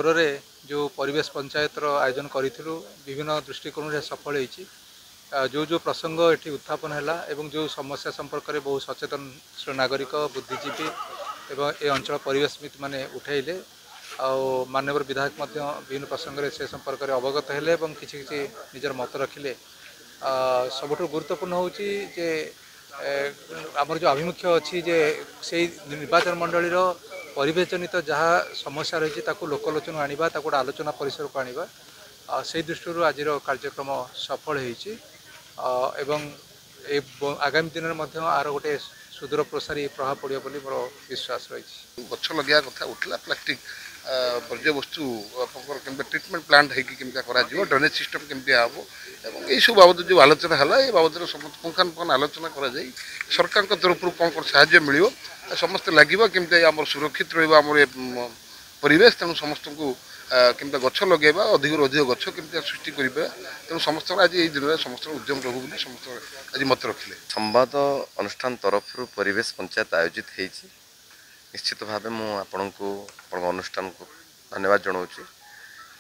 स्तर में जो परिवेश पंचायत आयोजन करूँ विभिन्न दृष्टिकोण सफल होती जो जो प्रसंग ये उत्थापन है जो समस्या संपर्क में बहुत सचेतन नागरिक बुद्धिजीवी एवं ए अंचल परिवेशविद माने उठेले माननीय विधायक विभिन्न प्रसंग में से संपर्क में अवगत हेले किसी निजर मत रखिले सबुठ गुरुत्वपूर्ण हूँ जे आमर जो आभिमुख्य अच्छी जे से निर्वाचन मंडली परिवेश जनित जहाँ समस्या रही लोकलोचन आनिबा गोटे आलोचना परिसर को आनिबा से दृष्टि आज कार्यक्रम सफल होती आगामी दिन में आर गोटे सुदूर प्रसारी प्रभाव पड़ो बोली मोर विश्वास रही गछ लगे कथा उठला प्लास्टिक बर्ज्य वस्तु ट्रिटमेंट प्लांट होकर ड्रेनेज सिस्टम केमती हम यही सब बाबद जो आलोचना है ये बाबद पुंखानुपुंख आलोचना कर सरकार तरफ कौन कौन साहाय्य मिल समस्त लगे केमती आम सुरक्षित रम परिवेश तेणु समस्त को केमती गछ लगे अधिक अधिक गछ केमती सृष्टि करें तेणु समस्त आज ये दिन में समस्त उद्यम रहू बोली समस्त आज मत रखिले संवाद अनुष्ठान तरफ परिवेश पंचायत आयोजित होती निश्चित भाव मुझे अनुष्ठान को धन्यवाद जनाऊँगी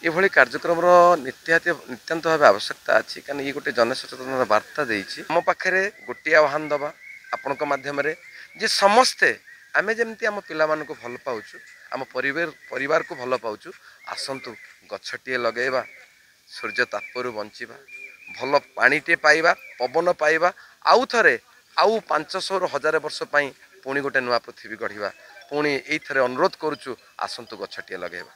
ये कार्यक्रम नित्यांत भाव आवश्यकता अच्छी कारण ये गोटे जनसचेतन वार्ता देती आम पाखे गोटे आह्वान दबा आपण मध्यम जे समस्ते आमे जमती आम पिला मानक भल पाऊँ आम परिवार को भल पाऊँ आसतु गछटे लगेवा सूर्य तापरू बंचा भल पानीटे पाइबा पवन पाइबा आउ थे आउ 500 ରୁ 1000 वर्ष पुणी गोटे नुआ पृथ्वी गढ़ा पुणी ये अनुरोध करुचु आसतु गछटे लगेवा।